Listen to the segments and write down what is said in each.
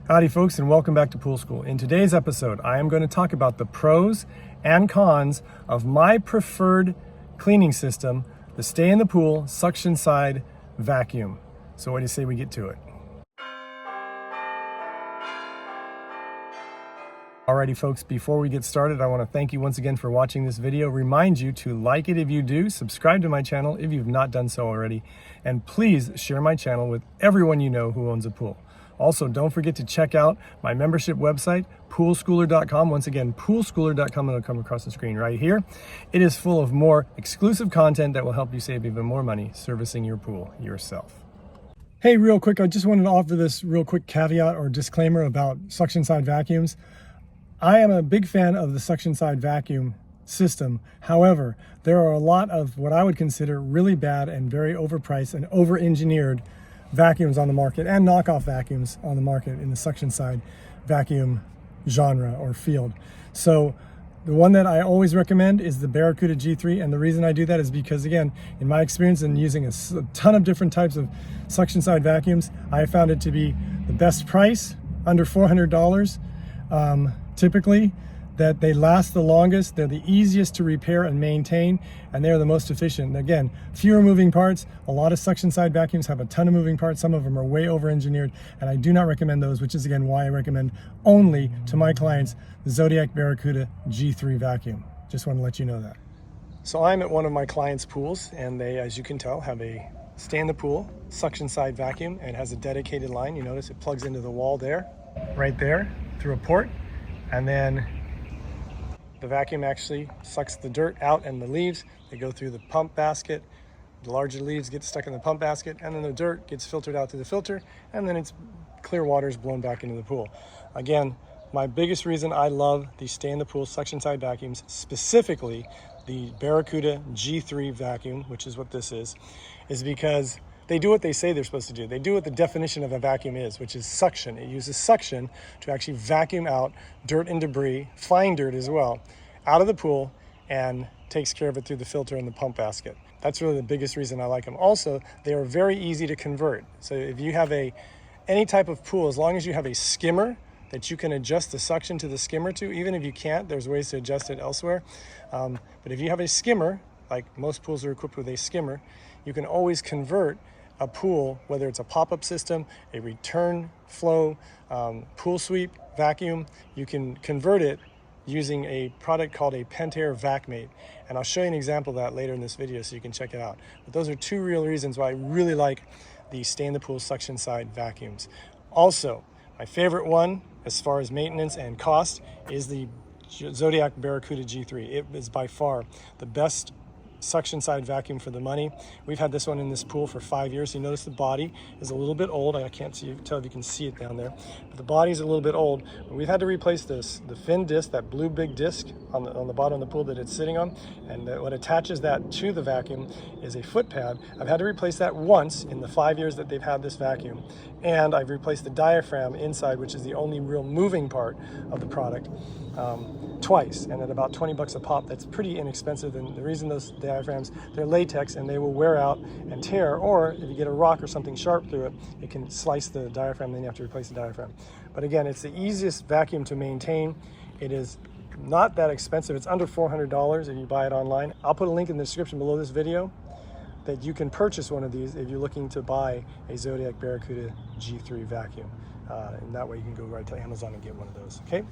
Howdy folks, and welcome back to Pool School. In today's episode, I am going to talk about the pros and cons of my preferred cleaning system, the Stay in the Pool Suction Side Vacuum. So what do you say we get to it? Alrighty folks, before we get started, I want to thank you once again for watching this video. Remind you to like it if you do, subscribe to my channel if you've not done so already, and please share my channel with everyone you know who owns a pool. Also, don't forget to check out my membership website, poolschooler.com. Once again, poolschooler.com, it'll come across the screen right here. It is full of more exclusive content that will help you save even more money servicing your pool yourself. Hey, real quick, I just wanted to offer this real quick caveat or disclaimer about suction side vacuums. I am a big fan of the suction side vacuum system. However, there are a lot of what I would consider really bad and very overpriced and over-engineered vacuums on the market and knockoff vacuums on the market in the suction side vacuum genre or field. So the one that I always recommend is the Barracuda G3, and the reason I do that is because, again, in my experience in using a ton of different types of suction side vacuums, I have found it to be the best price, under $400 typically, that they last the longest, they're the easiest to repair and maintain, and they're the most efficient. Again, fewer moving parts. A lot of suction side vacuums have a ton of moving parts. Some of them are way over-engineered, and I do not recommend those, which is again why I recommend only to my clients the Zodiac Barracuda G3 vacuum. Just want to let you know that. So I'm at one of my clients' pools, and they, as you can tell, have a Stay in the Pool suction side vacuum, and it has a dedicated line. You notice it plugs into the wall there, right there, through a port, and then the vacuum actually sucks the dirt out and the leaves. They go through the pump basket. The larger leaves get stuck in the pump basket, and then the dirt gets filtered out through the filter, and then it's clear water is blown back into the pool. Again, my biggest reason I love the Stay in the Pool suction side vacuums, specifically the Barracuda G3 vacuum, which is what this is because they do what they say they're supposed to do. They do what the definition of a vacuum is, which is suction. It uses suction to actually vacuum out dirt and debris, fine dirt as well, out of the pool, and takes care of it through the filter and the pump basket. That's really the biggest reason I like them. Also, they are very easy to convert. So if you have any type of pool, as long as you have a skimmer that you can adjust the suction to the skimmer to, even if you can't, there's ways to adjust it elsewhere. But if you have a skimmer, like most pools are equipped with a skimmer, you can always convert a pool, whether it's a pop-up system, a return flow, pool sweep vacuum, you can convert it using a product called a Pentair VacMate. And I'll show you an example of that later in this video so you can check it out. But those are two real reasons why I really like the Stay in the Pool suction side vacuums. Also, my favorite one as far as maintenance and cost is the Zodiac Barracuda G3. It is by far the best suction side vacuum for the money. We've had this one in this pool for 5 years. You notice the body is a little bit old. I can't tell if you can see it down there, but the body is a little bit old. We've had to replace the fin disc, that blue big disc on the bottom of the pool that it's sitting on, and what attaches that to the vacuum is a foot pad. I've had to replace that once in the 5 years that they've had this vacuum, and I've replaced the diaphragm inside, which is the only real moving part of the product, twice, and at about 20 bucks a pop. That's pretty inexpensive, and the reason those diaphragms, they're latex and they will wear out and tear, or if you get a rock or something sharp through it, it can slice the diaphragm, then you have to replace the diaphragm. But again, it's the easiest vacuum to maintain. It is not that expensive. It's under $400 if you buy it online. I'll put a link in the description below this video that you can purchase one of these if you're looking to buy a Zodiac Barracuda G3 vacuum. And that way you can go right to Amazon and get one of those, okay?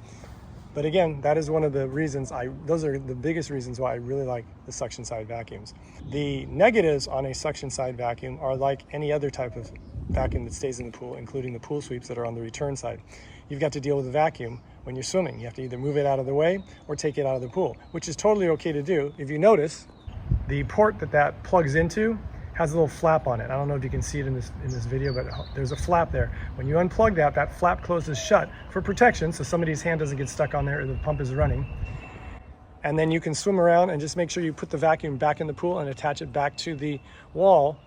But again, that is one of the reasons those are the biggest reasons why I really like the suction side vacuums. The negatives on a suction side vacuum are like any other type of vacuum that stays in the pool, including the pool sweeps that are on the return side. You've got to deal with the vacuum when you're swimming. You have to either move it out of the way or take it out of the pool, which is totally okay to do. If you notice, the port that plugs into has a little flap on it. I don't know if you can see it in this video, but there's a flap there. When you unplug that flap closes shut for protection, so somebody's hand doesn't get stuck on there or the pump is running. And then you can swim around and just make sure you put the vacuum back in the pool and attach it back to the wall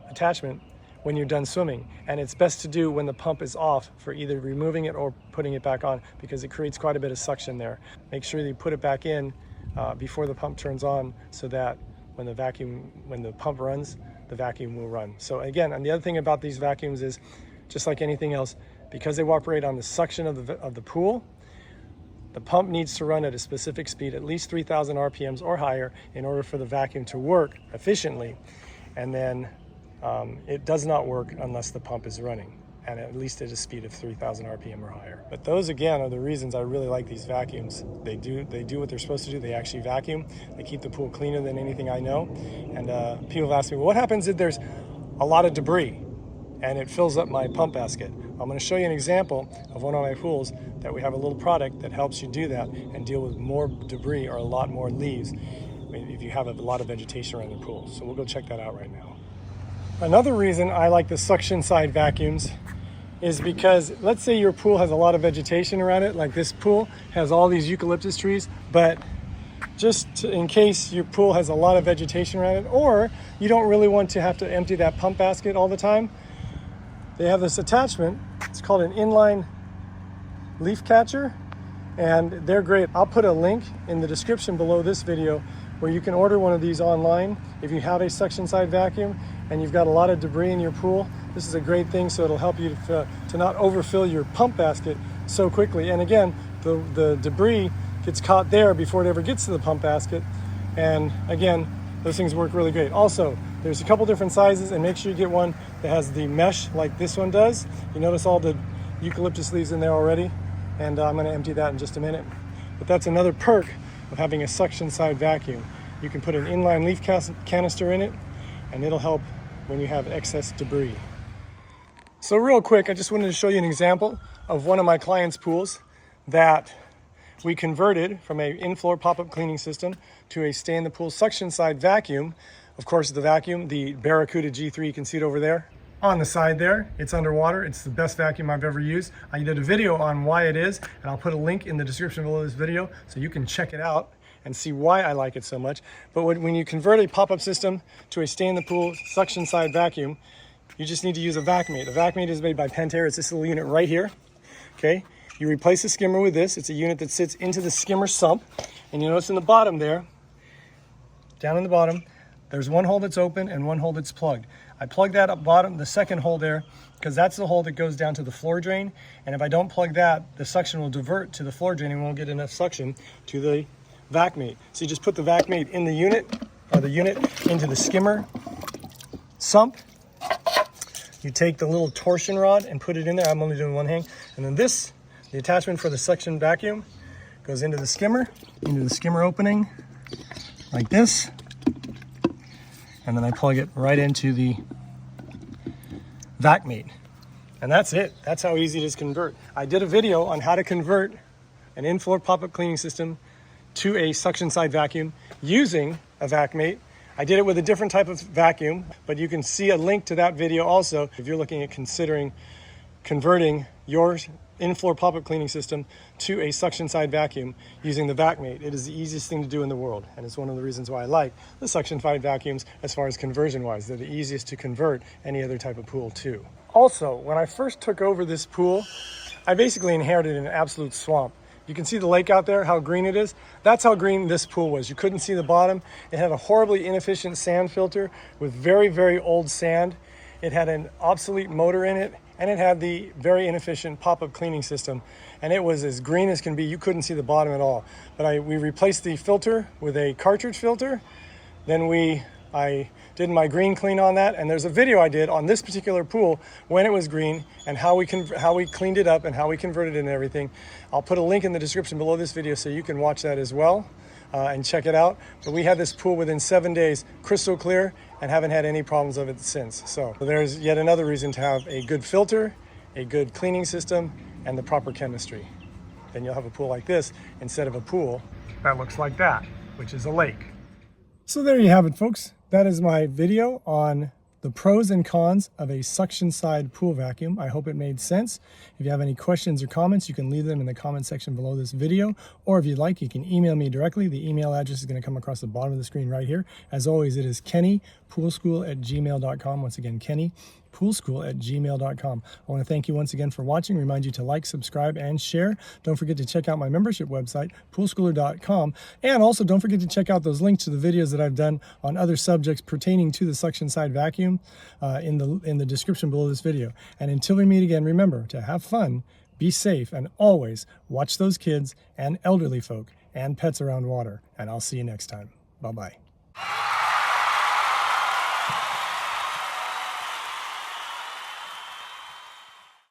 attachment when you're done swimming. And it's best to do when the pump is off, for either removing it or putting it back on, because it creates quite a bit of suction there. Make sure you put it back in before the pump turns on, so that when the pump runs, the vacuum will run. So again, and the other thing about these vacuums is, just like anything else, because they operate on the suction of the pool, the pump needs to run at a specific speed, at least 3,000 RPMs or higher, in order for the vacuum to work efficiently. And then it does not work unless the pump is running, and at least at a speed of 3,000 RPM or higher. But those, again, are the reasons I really like these vacuums. They do what they're supposed to do. They actually vacuum. They keep the pool cleaner than anything I know. And people have asked me, well, what happens if there's a lot of debris and it fills up my pump basket? I'm going to show you an example of one of my pools that we have a little product that helps you do that and deal with more debris or a lot more leaves if you have a lot of vegetation around your pool. So we'll go check that out right now. Another reason I like the suction side vacuums is because, let's say your pool has a lot of vegetation around it, like this pool has all these eucalyptus trees, but just in case your pool has a lot of vegetation around it, or you don't really want to have to empty that pump basket all the time, they have this attachment. It's called an inline leaf catcher, and they're great. I'll put a link in the description below this video where you can order one of these online if you have a suction side vacuum and you've got a lot of debris in your pool. This is a great thing, so it'll help you to not overfill your pump basket so quickly. And again, the debris gets caught there before it ever gets to the pump basket. And again, those things work really great. Also, there's a couple different sizes, and make sure you get one that has the mesh like this one does. You notice all the eucalyptus leaves in there already, and I'm going to empty that in just a minute. But that's another perk of having a suction side vacuum. You can put an inline leaf canister in it, and it'll help when you have excess debris. So real quick, I just wanted to show you an example of one of my clients' pools that we converted from an in-floor pop-up cleaning system to a stay-in-the-pool suction side vacuum. Of course, the vacuum, the Barracuda G3, you can see it over there. On the side there, it's underwater. It's the best vacuum I've ever used. I did a video on why it is, and I'll put a link in the description below this video so you can check it out and see why I like it so much. But when you convert a pop-up system to a stay-in-the-pool suction side vacuum, you just need to use a VacMate. The VacMate is made by Pentair. It's this little unit right here, okay? You replace the skimmer with this. It's a unit that sits into the skimmer sump, and you notice in the bottom there, down in the bottom, there's one hole that's open and one hole that's plugged. I plug that up bottom, the second hole there, because that's the hole that goes down to the floor drain, and if I don't plug that, the suction will divert to the floor drain and won't get enough suction to the VacMate. So you just put the VacMate in the unit, or the unit into the skimmer sump. You take the little torsion rod and put it in there. I'm only doing one hang. And then this, the attachment for the suction vacuum, goes into the skimmer opening, like this. And then I plug it right into the VacMate. And that's it. That's how easy it is to convert. I did a video on how to convert an in-floor pop-up cleaning system to a suction side vacuum using a VacMate. I did it with a different type of vacuum, but you can see a link to that video also if you're looking at considering converting your in-floor pop-up cleaning system to a suction side vacuum using the VacMate. It is the easiest thing to do in the world, and it's one of the reasons why I like the suction side vacuums as far as conversion-wise. They're the easiest to convert any other type of pool to. Also, when I first took over this pool, I basically inherited an absolute swamp. You can see the lake out there, how green it is. That's how green this pool was. You couldn't see the bottom. It had a horribly inefficient sand filter with very, very old sand. It had an obsolete motor in it, and it had the very inefficient pop-up cleaning system. And it was as green as can be. You couldn't see the bottom at all. But we replaced the filter with a cartridge filter. Then I did my green clean on that, and there's a video I did on this particular pool when it was green and how we cleaned it up and how we converted it and everything. I'll put a link in the description below this video so you can watch that as well and check it out. But we had this pool within 7 days, crystal clear, and haven't had any problems of it since. So there's yet another reason to have a good filter, a good cleaning system, and the proper chemistry. Then you'll have a pool like this instead of a pool that looks like that, which is a lake. So there you have it, folks. That is my video on the pros and cons of a suction side pool vacuum. I hope it made sense. If you have any questions or comments, you can leave them in the comment section below this video, or if you'd like, you can email me directly. The email address is going to come across the bottom of the screen right here. As always, it is kennypoolschool@gmail.com. Once again, Kenny, poolschool@gmail.com. I want to thank you once again for watching. Remind you to like, subscribe, and share. Don't forget to check out my membership website, poolschooler.com. And also don't forget to check out those links to the videos that I've done on other subjects pertaining to the suction side vacuum in the description below this video. And until we meet again, remember to have fun, be safe, and always watch those kids and elderly folk and pets around water. And I'll see you next time. Bye-bye.